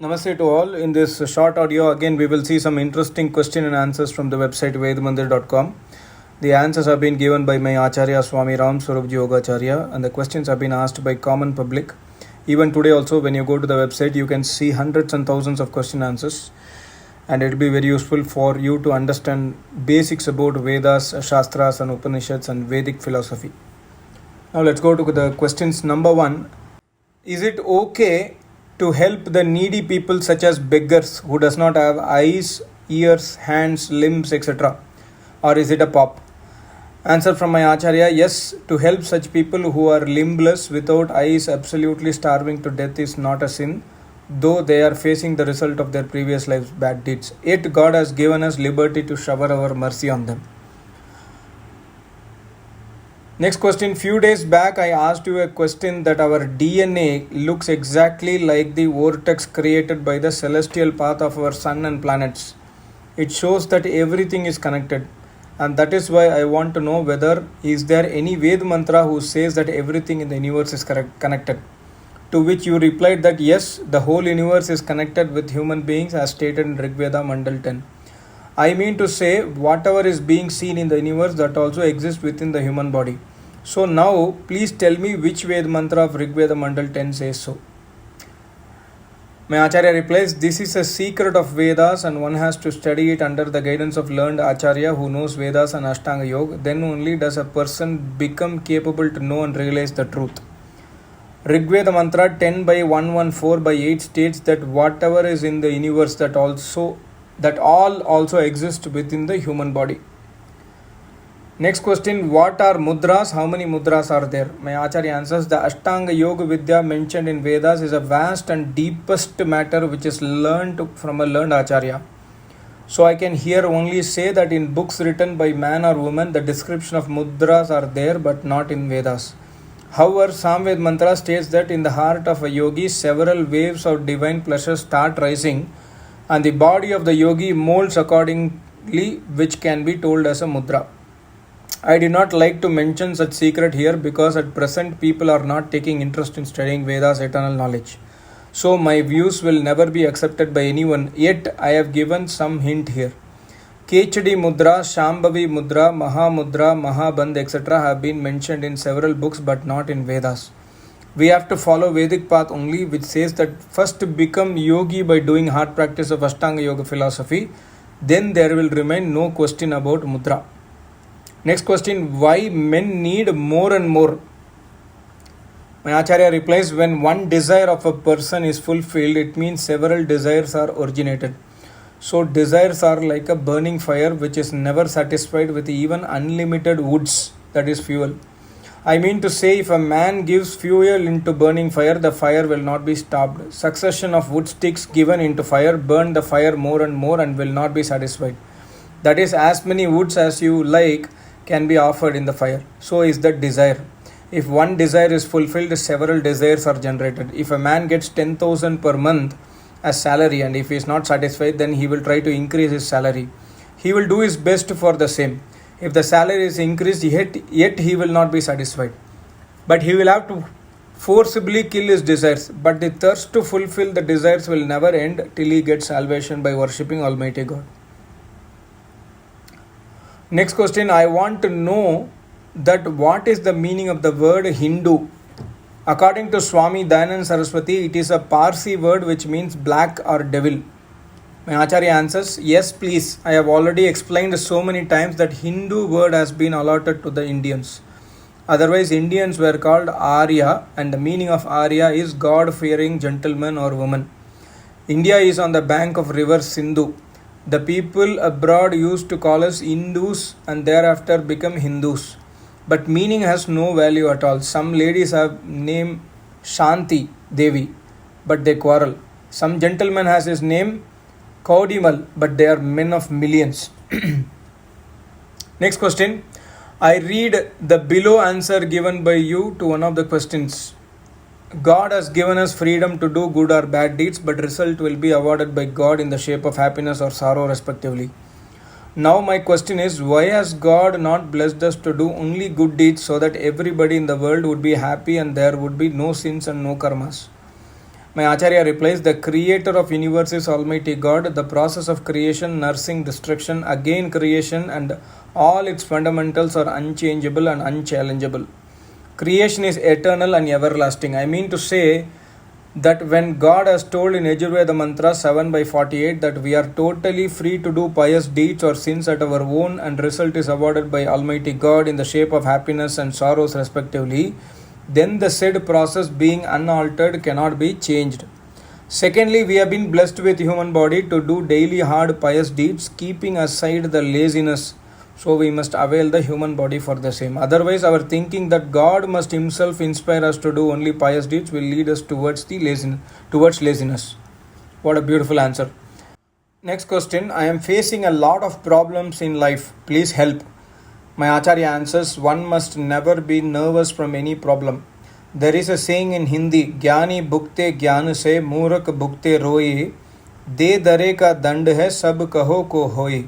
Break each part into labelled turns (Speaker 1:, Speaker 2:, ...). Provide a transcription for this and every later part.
Speaker 1: Namaste to all. In this short audio, again, we will see some interesting question and answers from the website vedmandir.com. The answers have been given by my Acharya Swami Ram Swarupji Yogacharya, and the questions have been asked by common public. Even today also, when you go to the website, you can see hundreds and thousands of question answers, and it will be very useful for you to understand basics about Vedas, Shastras and Upanishads and Vedic philosophy. Now let's go to the questions. Number 1. Is it okay to help the needy people such as beggars who does not have eyes, ears, hands, limbs, etc.? Or is it a pop? Answer from my Acharya: yes, to help such people who are limbless, without eyes, absolutely starving to death is not a sin, though they are facing the result of their previous life's bad deeds. Yet God has given us liberty to shower our mercy on them. Next question. Few days back I asked you a question that our DNA looks exactly like the vortex created by the celestial path of our sun and planets. It shows that everything is connected, and that is why I want to know whether is there any Ved mantra who says that everything in the universe is connected. To which you replied that yes, the whole universe is connected with human beings as stated in Rig Veda Mandal 10. I mean to say, whatever is being seen in the universe, that also exists within the human body. So now, please tell me which Ved mantra of Rig Veda Mandal 10 says so. My Acharya replies, this is a secret of Vedas and one has to study it under the guidance of learned Acharya who knows Vedas and Ashtanga Yoga. Then only does a person become capable to know and realize the truth. Rig Veda Mantra 10 by 114 by 8 states that whatever is in the universe, that all also exist within the human body. Next question. What are mudras? How many mudras are there? My Acharya answers, the Ashtanga Yoga Vidya mentioned in Vedas is a vast and deepest matter which is learned from a learned Acharya. So I can here only say that in books written by man or woman, the description of mudras are there but not in Vedas. However, Samved Mantra states that in the heart of a yogi, several waves of divine pleasure start rising and the body of the yogi molds accordingly, which can be told as a mudra. I did not like to mention such secret here because at present people are not taking interest in studying Veda's eternal knowledge. So my views will never be accepted by anyone, yet I have given some hint here. Kechadi Mudra, Shambhavi Mudra, Mahamudra, Mahabandh, etc. have been mentioned in several books but not in Vedas. We have to follow Vedic path only, which says that first become yogi by doing hard practice of Ashtanga Yoga philosophy, then there will remain no question about Mudra. Next question. Why men need more and more? My Acharya replies, when one desire of a person is fulfilled, it means several desires are originated. So desires are like a burning fire which is never satisfied with even unlimited woods, that is fuel. I mean to say, if a man gives fuel into burning fire, the fire will not be stopped. Succession of wood sticks given into fire burn the fire more and more and will not be satisfied. That is, as many woods as you like can be offered in the fire. So is that desire. If one desire is fulfilled, several desires are generated. If a man gets 10,000 per month as salary and if he is not satisfied, then he will try to increase his salary. He will do his best for the same. If the salary is increased, yet he will not be satisfied. But he will have to forcibly kill his desires. But the thirst to fulfill the desires will never end till he gets salvation by worshipping Almighty God. Next question. I want to know that what is the meaning of the word Hindu. According to Swami Dayanand Saraswati, it is a Parsi word which means black or devil. My Acharya answers, yes please, I have already explained so many times that Hindu word has been allotted to the Indians. Otherwise Indians were called Arya, and the meaning of Arya is God-fearing gentleman or woman. India is on the bank of river Sindhu. The people abroad used to call us Hindus and thereafter become Hindus. But meaning has no value at all. Some ladies have name Shanti Devi, but they quarrel. Some gentleman has his name Kaudimal, but they are men of millions. Next question. I read the below answer given by you to one of the questions. God has given us freedom to do good or bad deeds, but result will be awarded by God in the shape of happiness or sorrow respectively. Now my question is, why has God not blessed us to do only good deeds so that everybody in the world would be happy and there would be no sins and no karmas? My Acharya replies, the creator of universe is Almighty God. The process of creation, nursing, destruction, again creation, and all its fundamentals are unchangeable and unchallengeable. Creation is eternal and everlasting. I mean to say that when God has told in Yajurveda Mantra 7/48 that we are totally free to do pious deeds or sins at our own, and result is awarded by Almighty God in the shape of happiness and sorrows respectively, then the said process being unaltered cannot be changed. Secondly, we have been blessed with human body to do daily hard pious deeds, keeping aside the laziness. So we must avail the human body for the same. Otherwise, our thinking that God must himself inspire us to do only pious deeds will lead us towards laziness. What a beautiful answer. Next question. I am facing a lot of problems in life. Please help. My Acharya answers, one must never be nervous from any problem. There is a saying in Hindi, Gyani bhukte gyan se मूर्ख bhukte रोए, de dare ka dand hai sab kaho ko hoए.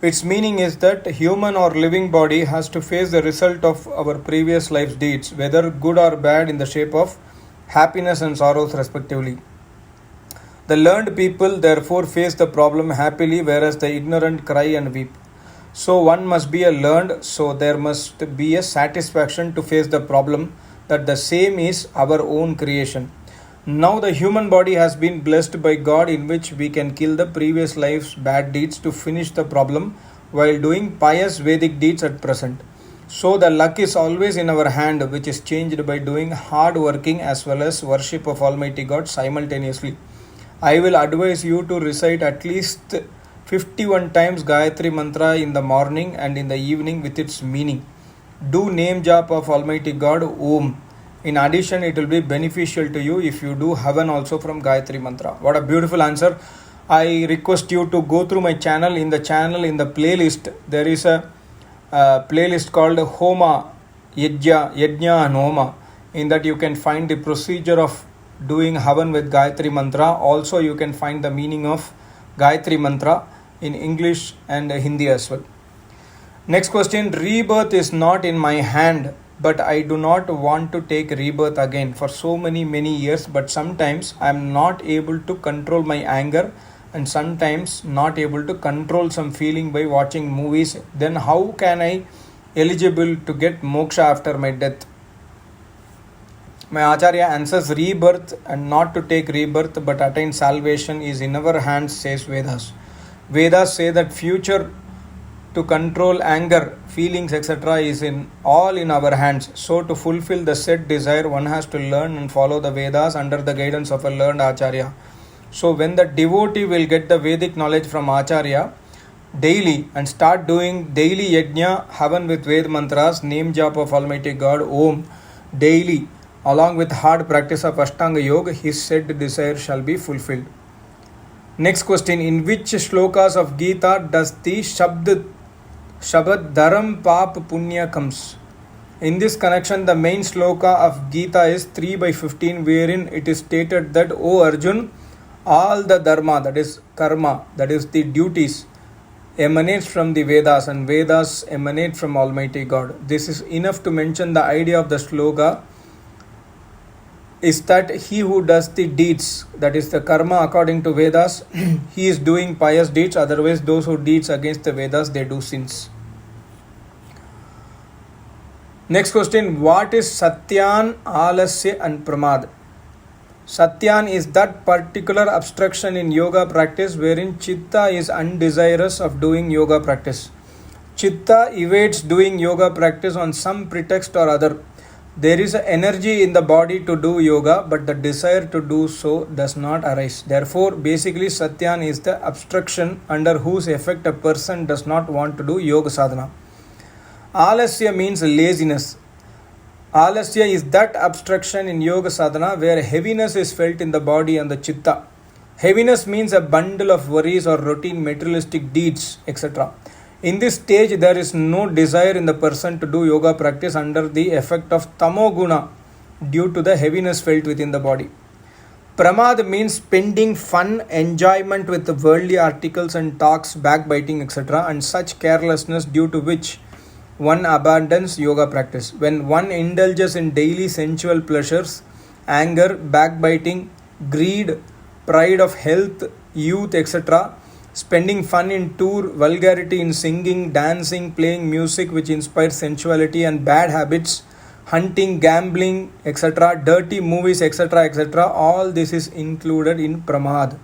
Speaker 1: Its meaning is that human or living body has to face the result of our previous life's deeds, whether good or bad, in the shape of happiness and sorrows respectively. The learned people therefore face the problem happily, whereas the ignorant cry and weep. So one must be a learned, so there must be a satisfaction to face the problem that the same is our own creation. Now the human body has been blessed by God, in which we can kill the previous life's bad deeds to finish the problem while doing pious Vedic deeds at present. So the luck is always in our hand, which is changed by doing hard working as well as worship of Almighty God simultaneously. I will advise you to recite at least 51 times Gayatri Mantra in the morning and in the evening with its meaning. Do name jap of Almighty God, Om. In addition, it will be beneficial to you if you do Havan also from Gayatri Mantra. What a beautiful answer. I request you to go through my channel. In the playlist, there is a playlist called Homa, Yajna and Homa. In that you can find the procedure of doing Havan with Gayatri Mantra. Also, you can find the meaning of Gayatri Mantra in English and Hindi as well. Next question. Rebirth is not in my hand, but I do not want to take rebirth again for so many years, but sometimes I am not able to control my anger and sometimes not able to control some feeling by watching movies. Then how can I eligible to get moksha after my death? My Acharya answers, rebirth and not to take rebirth but attain salvation is in our hands, says Vedas. Vedas say that future to control anger, feelings, etc. is all in our hands. So to fulfill the said desire, one has to learn and follow the Vedas under the guidance of a learned Acharya. So when the devotee will get the Vedic knowledge from Acharya daily and start doing daily yajna, Havan with Ved mantras, name jap of Almighty God, Om, daily, along with hard practice of Ashtanga Yoga, his said desire shall be fulfilled. Next question. In which shlokas of Gita does the Shabad Dharam Pap Punya comes? In this connection, the main shloka of Gita is 3/15, wherein it is stated that, O Arjun, all the dharma, that is karma, that is the duties, emanates from the Vedas and Vedas emanate from Almighty God. This is enough to mention the idea of the shloka is that he who does the deeds, that is the karma according to Vedas, he is doing pious deeds. Otherwise, those who deeds against the Vedas, they do sins. Next question. What is Satyan, Alasya and Pramad? Satyan is that particular obstruction in yoga practice wherein Chitta is undesirous of doing yoga practice. Chitta evades doing yoga practice on some pretext or other. There is an energy in the body to do yoga, but the desire to do so does not arise. Therefore, basically, Satyan is the obstruction under whose effect a person does not want to do yoga sadhana. Alasya means laziness. Alasya is that obstruction in yoga sadhana where heaviness is felt in the body and the chitta. Heaviness means a bundle of worries or routine materialistic deeds, etc. In this stage, there is no desire in the person to do yoga practice under the effect of tamoguna due to the heaviness felt within the body. Pramad means spending fun, enjoyment with the worldly articles and talks, backbiting, etc. and such carelessness due to which one abandons yoga practice. When one indulges in daily sensual pleasures, anger, backbiting, greed, pride of health, youth, etc. Spending fun in tour, vulgarity in singing, dancing, playing music which inspires sensuality and bad habits, hunting, gambling, etc., dirty movies, etc., etc. All this is included in pramad.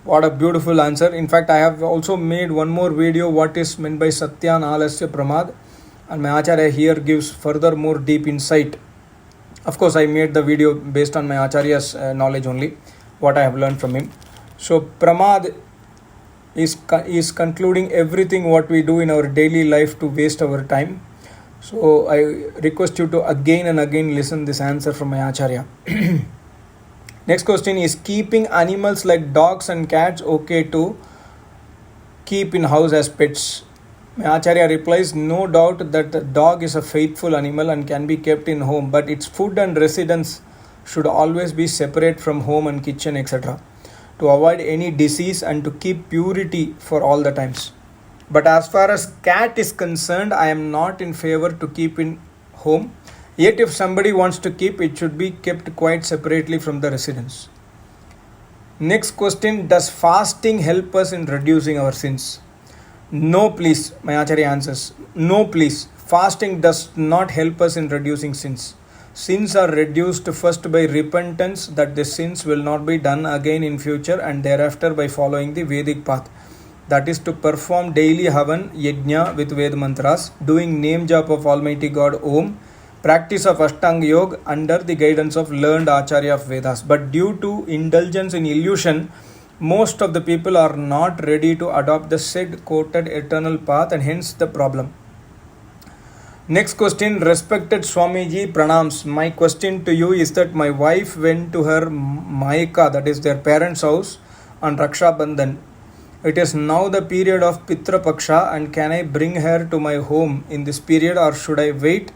Speaker 1: What a beautiful answer. In fact, I have also made one more video what is meant by Satyan Alasya Pramad, and my Acharya here gives further more deep insight. Of course, I made the video based on my Acharya's knowledge only, what I have learned from him. So, Pramad is concluding everything what we do in our daily life to waste our time. So, I request you to again and again listen this answer from my Acharya. Next question is, keeping animals like dogs and cats okay to keep in house as pets? My Acharya replies, no doubt that the dog is a faithful animal and can be kept in home, but its food and residence should always be separate from home and kitchen, etc., to avoid any disease and to keep purity for all the times. But as far as cat is concerned, I am not in favor to keep in home. Yet if somebody wants to keep, it should be kept quite separately from the residence. Next question, does fasting help us in reducing our sins? No please, my Acharya answers. No please, fasting does not help us in reducing sins. Sins are reduced first by repentance that the sins will not be done again in future, and thereafter by following the Vedic path. That is to perform daily Havan, Yajna with Ved mantras, doing name jap of Almighty God Om, practice of Ashtanga Yoga under the guidance of learned Acharya of Vedas. But due to indulgence in illusion, most of the people are not ready to adopt the said quoted eternal path, and hence the problem. Next question, respected Swamiji, pranams. My question to you is that my wife went to her Maika, that is their parents' house, on Raksha Bandhan. It is now the period of Pitra Paksha, and can I bring her to my home in this period, or should I wait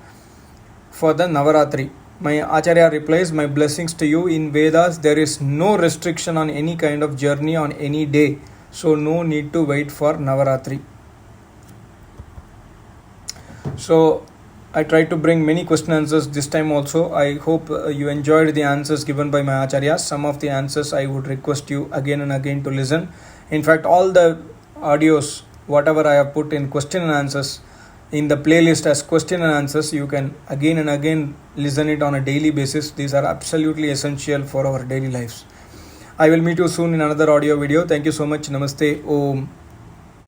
Speaker 1: for the Navaratri? My Acharya replies, my blessings to you. In Vedas, there is no restriction on any kind of journey on any day, so no need to wait for Navaratri. So, I tried to bring many question answers this time also. I hope you enjoyed the answers given by my Acharyas. Some of the answers I would request you again and again to listen. In fact, all the audios, whatever I have put in question and answers, in the playlist as question and answers, you can again and again listen it on a daily basis. These are absolutely essential for our daily lives. I will meet you soon in another audio video. Thank you so much. Namaste. Om.